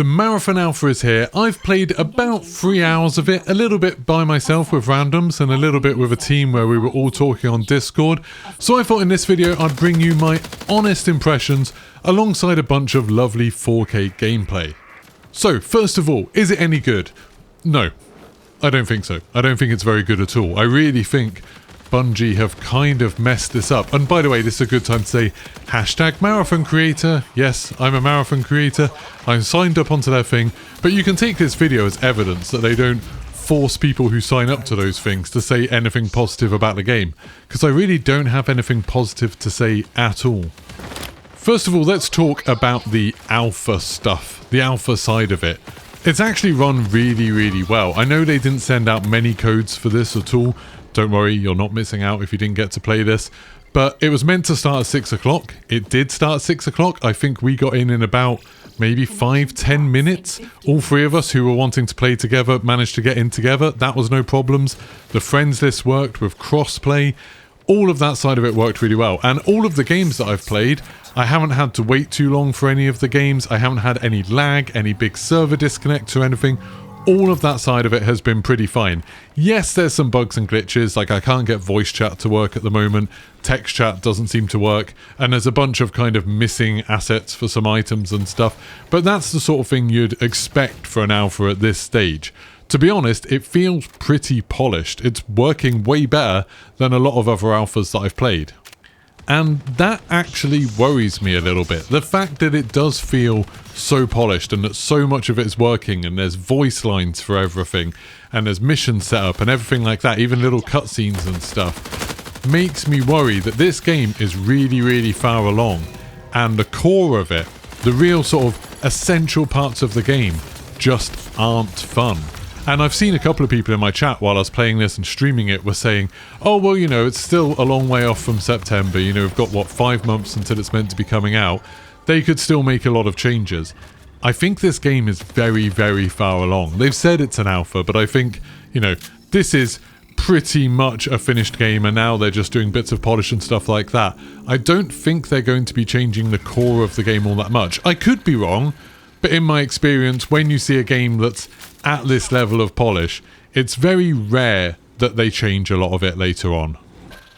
The Marathon Alpha is here. I've played about 3 hours of it, a little bit by myself with randoms and a little bit with a team where we were all talking on Discord. So I thought in this video I'd bring you my honest impressions alongside a bunch of lovely 4K gameplay. So first of all, is it any good? No, I don't think so. I don't think it's very good at all. I really think Bungie have kind of messed this up. And by the way, this is a good time to say hashtag marathon creator. Yes, I'm a marathon creator. I'm signed up onto their thing, but you can take this video as evidence that they don't force people who sign up to those things to say anything positive about the game, because I really don't have anything positive to say at all. First of all, let's talk about the alpha stuff, the alpha side of it. It's actually run really, really well. I know they didn't send out many codes for this at all. Don't worry, you're not missing out if you didn't get to play this. But it was meant to start at 6 o'clock. It did start at 6 o'clock. I think we got in about maybe 5-10 minutes. All three of us who were wanting to play together managed to get in together. That was no problems. The friends list worked with crossplay. All of that side of it worked really well. And all of the games that I've played, I haven't had to wait too long for any of the games. I haven't had any lag, any big server disconnects or anything. All of that side of it has been pretty fine. Yes, there's some bugs and glitches, like I can't get voice chat to work at the moment, text chat doesn't seem to work, and there's a bunch of kind of missing assets for some items and stuff, but that's the sort of thing you'd expect for an alpha at this stage. To be honest, it feels pretty polished. It's working way better than a lot of other alphas that I've played. And that actually worries me a little bit. The fact that it does feel so polished and that so much of it is working and there's voice lines for everything and there's mission setup and everything like that, even little cutscenes and stuff, makes me worry that this game is really, really far along and the core of it, the real sort of essential parts of the game, just aren't fun. And I've seen a couple of people in my chat while I was playing this and streaming it were saying, oh, well, you know, it's still a long way off from September. You know, we've got, what, 5 months until it's meant to be coming out. They could still make a lot of changes. I think this game is very, very far along. They've said it's an alpha, but I think, you know, this is pretty much a finished game and now they're just doing bits of polish and stuff like that. I don't think they're going to be changing the core of the game all that much. I could be wrong, but in my experience, when you see a game that's at this level of polish, it's very rare that they change a lot of it later on.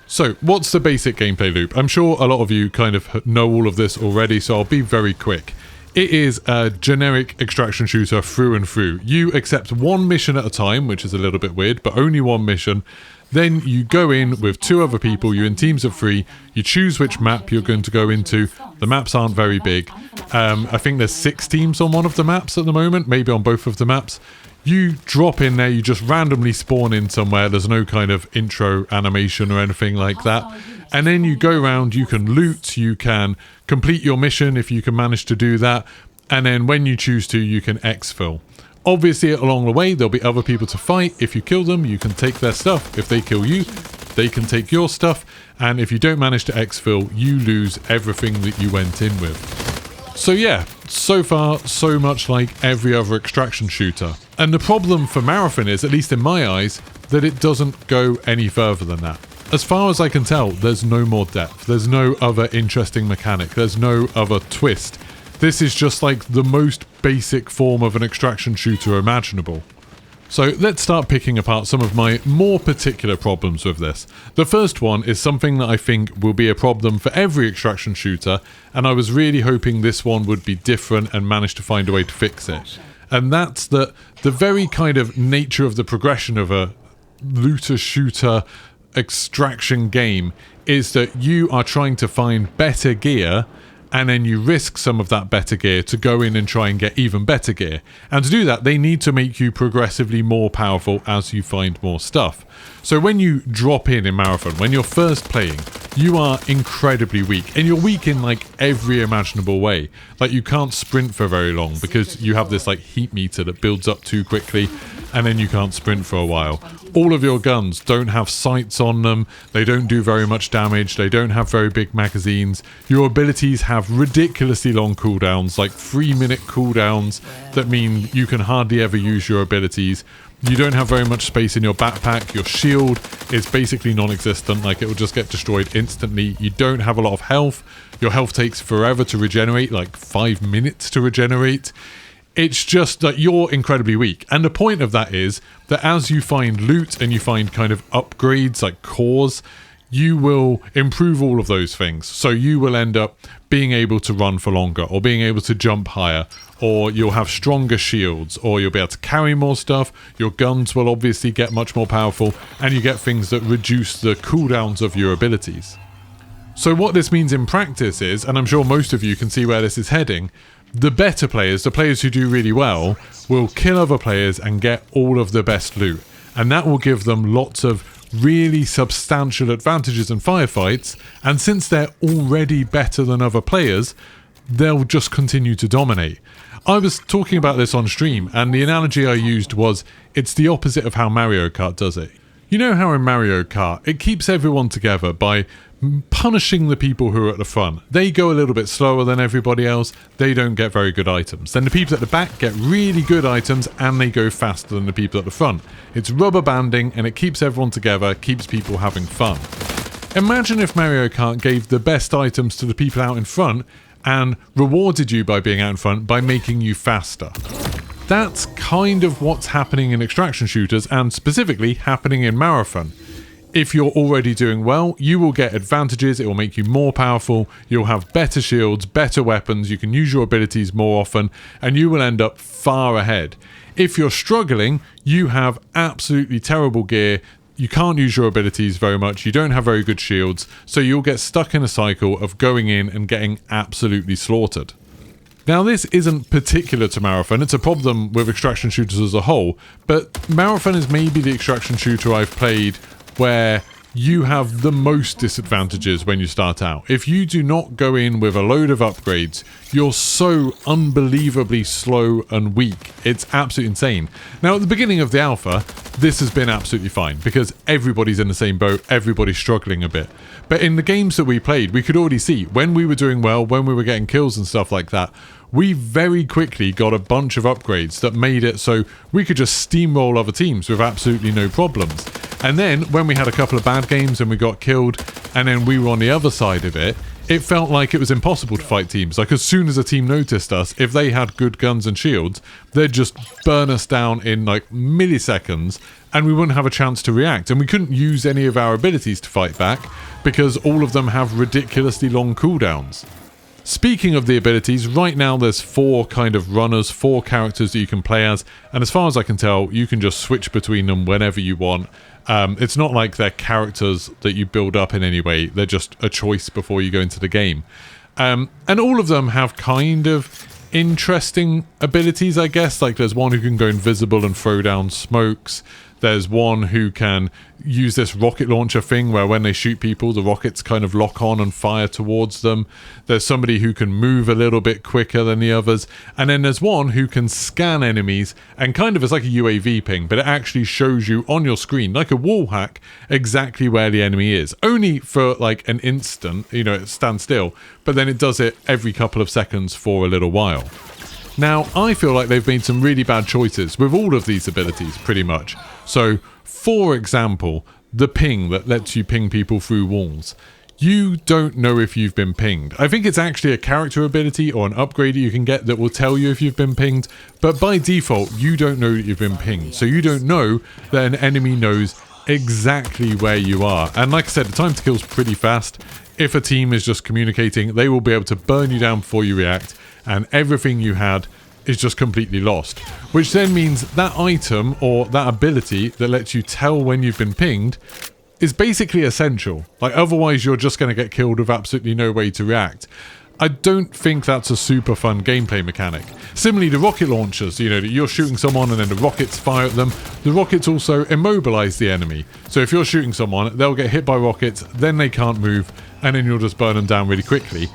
So, what's the basic gameplay loop? I'm sure a lot of you kind of know all of this already, so I'll be very quick. It is a generic extraction shooter through and through. You accept one mission at a time, which is a little bit weird, but only one mission. Then you go in with 2 other people, you're in teams of 3, you choose which map you're going to go into. The maps aren't very big. I think there's 6 teams on one of the maps at the moment, maybe on both of the maps. You drop in there, you just randomly spawn in somewhere, there's no kind of intro animation or anything like that. And then you go around, you can loot, you can complete your mission if you can manage to do that. And then when you choose to, you can exfil. Obviously, along the way, there'll be other people to fight. If you kill them, you can take their stuff. If they kill you, they can take your stuff. And if you don't manage to exfil, you lose everything that you went in with. So yeah, so far, so much like every other extraction shooter. And the problem for Marathon is, at least in my eyes, that it doesn't go any further than that. As far as I can tell, there's no more depth. There's no other interesting mechanic. There's no other twist. This is just like the most basic form of an extraction shooter imaginable. So let's start picking apart some of my more particular problems with this. The first one is something that I think will be a problem for every extraction shooter, and I was really hoping this one would be different and manage to find a way to fix it. And that's that the very kind of nature of the progression of a looter-shooter extraction game is that you are trying to find better gear, and then you risk some of that better gear to go in and try and get even better gear. And to do that, they need to make you progressively more powerful as you find more stuff. So when you drop in Marathon, when you're first playing, you are incredibly weak. And you're weak in like every imaginable way. Like you can't sprint for very long because you have this like heat meter that builds up too quickly, and then you can't sprint for a while. All of your guns don't have sights on them, they don't do very much damage, they don't have very big magazines. Your abilities have ridiculously long cooldowns, like 3-minute cooldowns that mean you can hardly ever use your abilities. You don't have very much space in your backpack, your shield is basically non-existent, like it will just get destroyed instantly. You don't have a lot of health, your health takes forever to regenerate, like 5 minutes to regenerate. It's just that you're incredibly weak. And the point of that is that as you find loot and you find kind of upgrades like cores, you will improve all of those things. So you will end up being able to run for longer, or being able to jump higher, or you'll have stronger shields, or you'll be able to carry more stuff. Your guns will obviously get much more powerful, and you get things that reduce the cooldowns of your abilities. So what this means in practice is, and I'm sure most of you can see where this is heading, the better players, the players who do really well, will kill other players and get all of the best loot. And that will give them lots of really substantial advantages in firefights, and since they're already better than other players, they'll just continue to dominate. I was talking about this on stream, and the analogy I used was, it's the opposite of how Mario Kart does it. You know how in Mario Kart, it keeps everyone together by punishing the people who are at the front. They go a little bit slower than everybody else, they don't get very good items. Then the people at the back get really good items and they go faster than the people at the front. It's rubber banding and it keeps everyone together, keeps people having fun. Imagine if Mario Kart gave the best items to the people out in front and rewarded you by being out in front by making you faster. That's kind of what's happening in extraction shooters, and specifically happening in Marathon. If you're already doing well, you will get advantages, it will make you more powerful, you'll have better shields, better weapons, you can use your abilities more often, and you will end up far ahead. If you're struggling, you have absolutely terrible gear, you can't use your abilities very much, you don't have very good shields, so you'll get stuck in a cycle of going in and getting absolutely slaughtered. Now this isn't particular to Marathon, it's a problem with extraction shooters as a whole, but Marathon is maybe the extraction shooter I've played where you have the most disadvantages when you start out. If you do not go in with a load of upgrades, you're so unbelievably slow and weak. It's absolutely insane. Now, at the beginning of the alpha, this has been absolutely fine because everybody's in the same boat, everybody's struggling a bit. But in the games that we played, we could already see when we were doing well, when we were getting kills and stuff like that, we very quickly got a bunch of upgrades that made it so we could just steamroll other teams with absolutely no problems. And then when we had a couple of bad games and we got killed and then we were on the other side of it, it felt like it was impossible to fight teams. Like as soon as a team noticed us, if they had good guns and shields, they'd just burn us down in like milliseconds and we wouldn't have a chance to react. And we couldn't use any of our abilities to fight back because all of them have ridiculously long cooldowns. Speaking of the abilities, right now there's 4 kind of runners, 4 characters that you can play as, and as far as I can tell, you can just switch between them whenever you want. It's not like they're characters that you build up in any way, they're just a choice before you go into the game. And all of them have kind of interesting abilities, I guess. Like there's one who can go invisible and throw down smokes. There's one who can use this rocket launcher thing where when they shoot people, the rockets kind of lock on and fire towards them. There's somebody who can move a little bit quicker than the others. And then there's one who can scan enemies and kind of, it's like a UAV ping, but it actually shows you on your screen, like a wall hack, exactly where the enemy is. Only for like an instant, you know, it stands still, but then it does it every couple of seconds for a little while. Now, I feel like they've made some really bad choices with all of these abilities, pretty much. So, for example, the ping that lets you ping people through walls. You don't know if you've been pinged. I think it's actually a character ability or an upgrade you can get that will tell you if you've been pinged, but by default, you don't know that you've been pinged. So you don't know that an enemy knows exactly where you are. And like I said, the time to kill is pretty fast. If a team is just communicating, they will be able to burn you down before you react, and everything you had is just completely lost. Which then means that item or that ability that lets you tell when you've been pinged is basically essential. Like otherwise you're just going to get killed with absolutely no way to react. I don't think that's a super fun gameplay mechanic. Similarly, the rocket launchers, you know, you're shooting someone and then the rockets fire at them. The rockets also immobilize the enemy. So if you're shooting someone, they'll get hit by rockets, then they can't move, and then you'll just burn them down really quickly.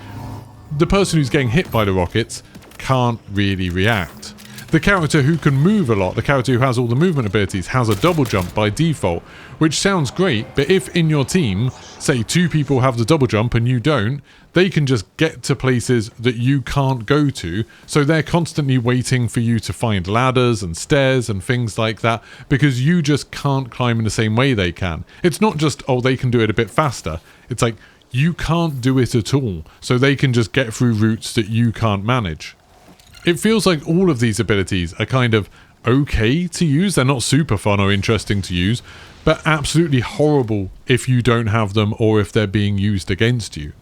The person who's getting hit by the rockets can't really react. The character who can move a lot, the character who has all the movement abilities, has a double jump by default, which sounds great, but if in your team, say 2 people have the double jump and you don't, they can just get to places that you can't go to, so they're constantly waiting for you to find ladders and stairs and things like that, because you just can't climb in the same way they can. It's not just, oh, they can do it a bit faster. It's like, you can't do it at all, so they can just get through routes that you can't manage. it feels like all of these abilities are kind of okay to use. They're not super fun or interesting to use, but absolutely horrible if you don't have them or if they're being used against you.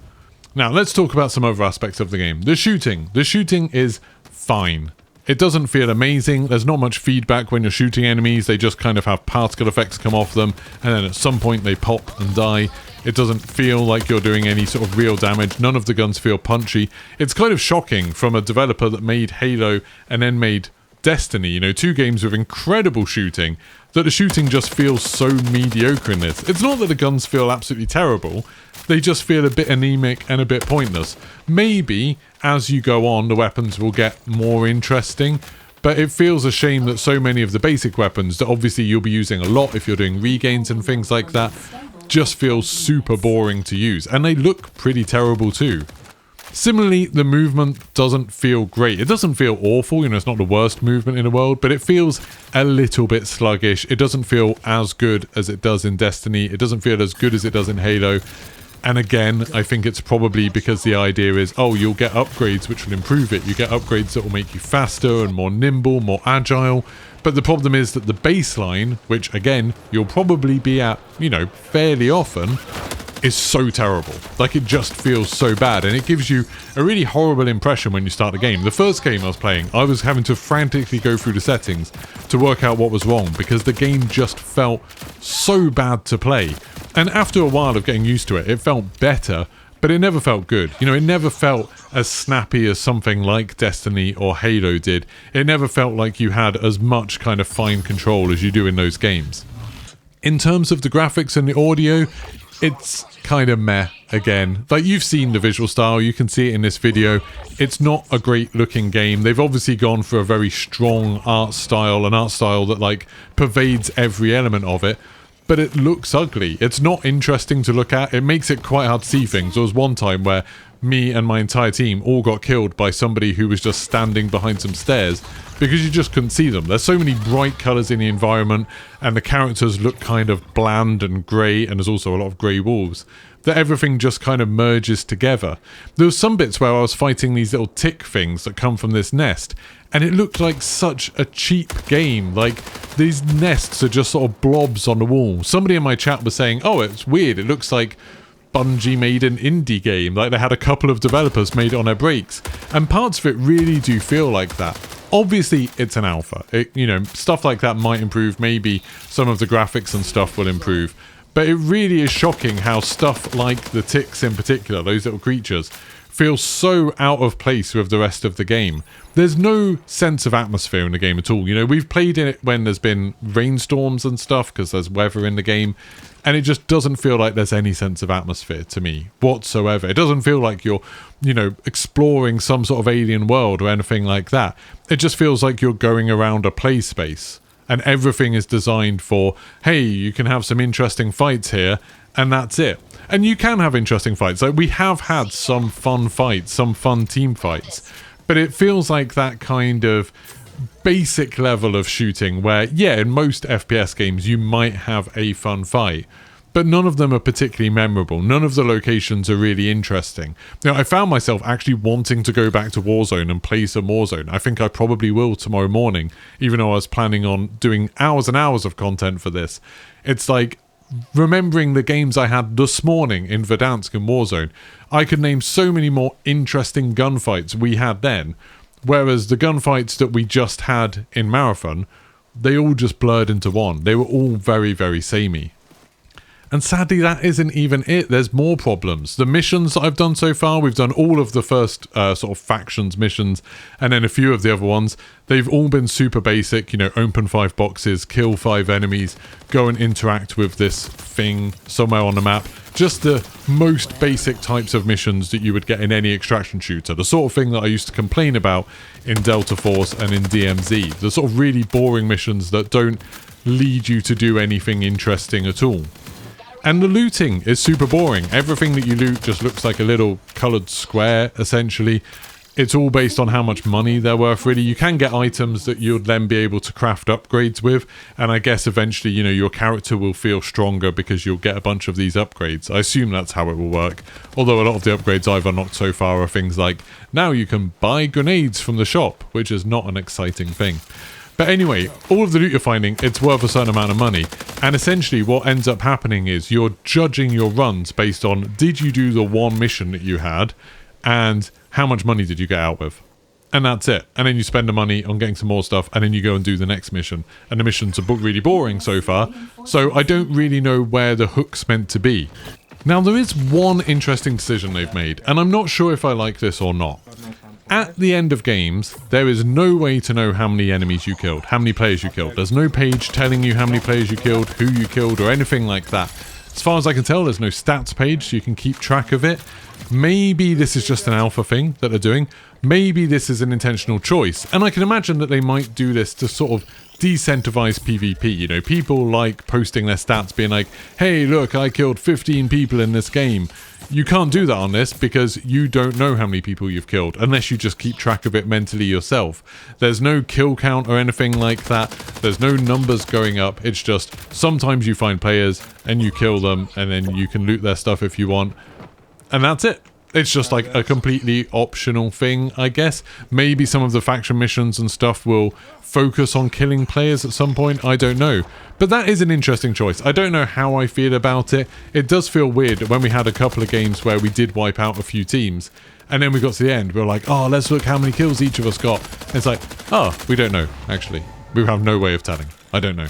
Now, let's talk about some other aspects of the game. The shooting. The shooting is fine. It doesn't feel amazing. There's not much feedback when you're shooting enemies. They just kind of have particle effects come off them, and then at some point they pop and die. It doesn't feel like you're doing any sort of real damage. None of the guns feel punchy. It's kind of shocking from a developer that made Halo and then made Destiny, you know, 2 games with incredible shooting, that the shooting just feels so mediocre in this. It's not that the guns feel absolutely terrible, they just feel a bit anemic and a bit pointless. Maybe as you go on, the weapons will get more interesting, but it feels a shame that so many of the basic weapons that obviously you'll be using a lot if you're doing regains and things like that, just feel super boring to use, and they look pretty terrible too. Similarly, the movement doesn't feel great. It doesn't feel awful, you know, it's not the worst movement in the world, but it feels a little bit sluggish. It doesn't feel as good as it does in Destiny. It doesn't feel as good as it does in Halo. And again, I think it's probably because the idea is, oh, you'll get upgrades which will improve it. You get upgrades that will make you faster and more nimble, more agile. But the problem is that the baseline, which again, you'll probably be at, you know, fairly often, is so terrible. Like, it just feels so bad, and it gives you a really horrible impression when you start the game. The first game I was playing, I was having to frantically go through the settings to work out what was wrong, because the game just felt so bad to play. And after a while of getting used to it, it felt better, but it never felt good. You know, it never felt as snappy as something like Destiny or Halo did. It never felt like you had as much kind of fine control as you do in those games. In terms of the graphics and the audio, it's kind of meh again. Like, you've seen the visual style, you can see it in this video. It's not a great looking game. They've obviously gone for a very strong art style, an art style that like pervades every element of it, but it looks ugly. It's not interesting to look at. It makes it quite hard to see things. There was one time where me and my entire team all got killed by somebody who was just standing behind some stairs because you just couldn't see them. There's so many bright colours in the environment, and the characters look kind of bland and grey, and there's also a lot of grey wolves, that everything just kind of merges together. There was some bits where I was fighting these little tick things that come from this nest, and it looked like such a cheap game. Like, these nests are just sort of blobs on the wall. Somebody in my chat was saying, oh, it's weird, it looks like Bungie made an indie game, like they had a couple of developers made it on their breaks, and parts of it really do feel like that. Obviously, it's an alpha. You know, stuff like that might improve. Maybe some of the graphics and stuff will improve. But it really is shocking how stuff like the ticks in particular, those little creatures, feel so out of place with the rest of the game. There's no sense of atmosphere in the game at all. You know, we've played in it when there's been rainstorms and stuff because there's weather in the game, and it just doesn't feel like there's any sense of atmosphere to me whatsoever. It doesn't feel like you're, you know, exploring some sort of alien world or anything like that. It just feels like you're going around a play space, and everything is designed for, hey, you can have some interesting fights here, and that's it. And you can have interesting fights. Like, we have had some fun fights, some fun team fights, but it feels like that kind of basic level of shooting where, yeah, in most FPS games you might have a fun fight, but none of them are particularly memorable. None of the locations are really interesting. You know, I found myself actually wanting to go back to Warzone and play some Warzone. I think I probably will tomorrow morning, even though I was planning on doing hours and hours of content for this. It's like, remembering the games I had this morning in Verdansk and Warzone, I could name so many more interesting gunfights we had then, whereas the gunfights that we just had in Marathon, they all just blurred into one. They were all very, very samey. And sadly, that isn't even it. There's more problems. The missions that I've done so far, we've done all of the first sort of factions missions, and then a few of the other ones. They've all been super basic, you know, open 5 boxes, kill 5 enemies, go and interact with this thing somewhere on the map. Just the most basic types of missions that you would get in any extraction shooter. The sort of thing that I used to complain about in Delta Force and in DMZ. The sort of really boring missions that don't lead you to do anything interesting at all. And the looting is super boring. Everything that you loot just looks like a little coloured square, essentially. It's all based on how much money they're worth, really. You can get items that you'll then be able to craft upgrades with, and I guess eventually, you know, your character will feel stronger because you'll get a bunch of these upgrades. I assume that's how it will work, although a lot of the upgrades I've unlocked so far are things like, now you can buy grenades from the shop, which is not an exciting thing. But anyway, all of the loot you're finding, it's worth a certain amount of money, and essentially what ends up happening is you're judging your runs based on, did you do the one mission that you had, and how much money did you get out with? And that's it. And then you spend the money on getting some more stuff, and then you go and do the next mission. And the missions are really boring so far, so I don't really know where the hook's meant to be. Now, there is one interesting decision they've made, and I'm not sure if I like this or not. At the end of games, there is no way to know how many enemies you killed, how many players you killed. There's no page telling you how many players you killed, who you killed, or anything like that. As far as I can tell, there's no stats page, so you can keep track of it. Maybe this is just an alpha thing that they're doing. Maybe this is an intentional choice. And I can imagine that they might do this to sort of decentivize PvP. You know, people like posting their stats being like, hey, look, I killed 15 people in this game. You can't do that on this because you don't know how many people you've killed unless you just keep track of it mentally yourself. There's no kill count or anything like that. There's no numbers going up. It's just sometimes you find players and you kill them and then you can loot their stuff if you want. And that's it. It's just like a completely optional thing, I guess. Maybe some of the faction missions and stuff will focus on killing players at some point. I don't know. But that is an interesting choice. I don't know how I feel about it. It does feel weird when we had a couple of games where we did wipe out a few teams. And then we got to the end. We were like, oh, let's look how many kills each of us got. And it's like, oh, we don't know, actually. We have no way of telling. I don't know.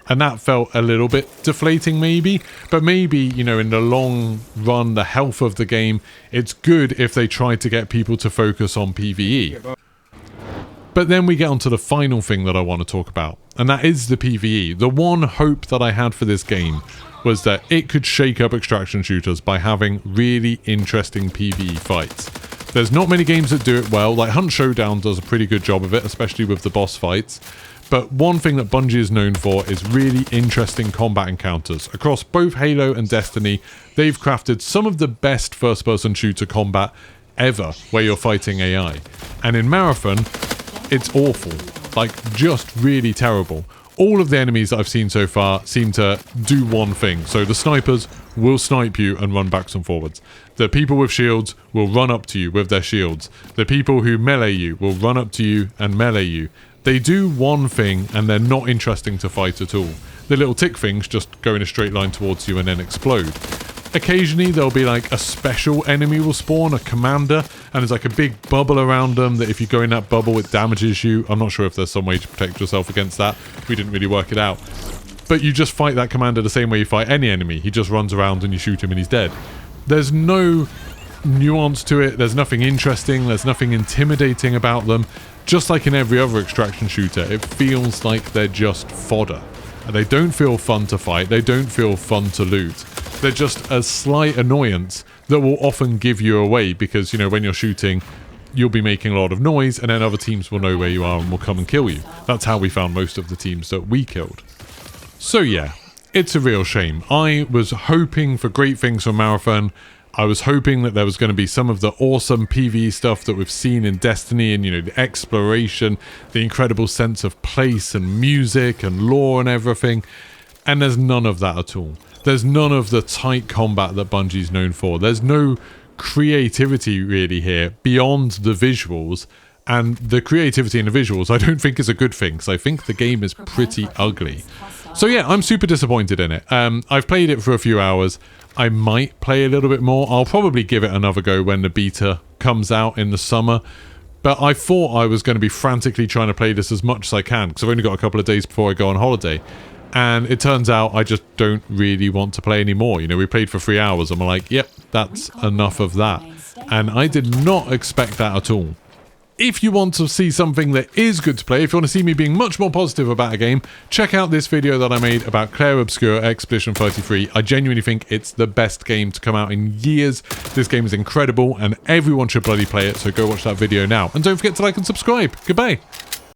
And that felt a little bit deflating maybe, but maybe, you know, in the long run, the health of the game, it's good if they try to get people to focus on PvE. But then we get onto the final thing that I want to talk about, and that is the PvE. The one hope that I had for this game was that it could shake up extraction shooters by having really interesting PvE fights. There's not many games that do it well, like Hunt Showdown does a pretty good job of it, especially with the boss fights. But one thing that Bungie is known for is really interesting combat encounters. Across both Halo and Destiny, they've crafted some of the best first-person shooter combat ever, where you're fighting AI. And in Marathon, it's awful. Like, just really terrible. All of the enemies that I've seen so far seem to do one thing. So the snipers will snipe you and run backs and forwards. The people with shields will run up to you with their shields. The people who melee you will run up to you and melee you. They do one thing and they're not interesting to fight at all. The little tick things just go in a straight line towards you and then explode. Occasionally there'll be like a special enemy will spawn, a commander, and there's like a big bubble around them that if you go in that bubble it damages you. I'm not sure if there's some way to protect yourself against that. We didn't really work it out. But you just fight that commander the same way you fight any enemy. He just runs around and you shoot him and he's dead. There's no nuance to it. There's nothing interesting. There's nothing intimidating about them. Just like in every other extraction shooter, it feels like they're just fodder. And they don't feel fun to fight. They don't feel fun to loot. They're just a slight annoyance that will often give you away because, you know, when you're shooting, you'll be making a lot of noise and then other teams will know where you are and will come and kill you. That's how we found most of the teams that we killed. So yeah, it's a real shame. I was hoping for great things from Marathon. I was hoping that there was going to be some of the awesome PvE stuff that we've seen in Destiny and, you know, the exploration, the incredible sense of place and music and lore and everything. And there's none of that at all. There's none of the tight combat that Bungie's known for. There's no creativity really here beyond the visuals. And the creativity in the visuals I don't think is a good thing, because I think the game is pretty ugly. So yeah, I'm super disappointed in it. I've played it for a few hours. I might play a little bit more. I'll probably give it another go when the beta comes out in the summer. But I thought I was going to be frantically trying to play this as much as I can, because I've only got a couple of days before I go on holiday. And it turns out I just don't really want to play anymore. You know, we played for 3 hours and we're like, yep, that's enough of that. And I did not expect that at all. If you want to see something that is good to play, if you want to see me being much more positive about a game, check out this video that I made about Clair Obscur Expedition 33. I genuinely think it's the best game to come out in years. This game is incredible and everyone should bloody play it, so go watch that video now. And don't forget to like and subscribe. Goodbye.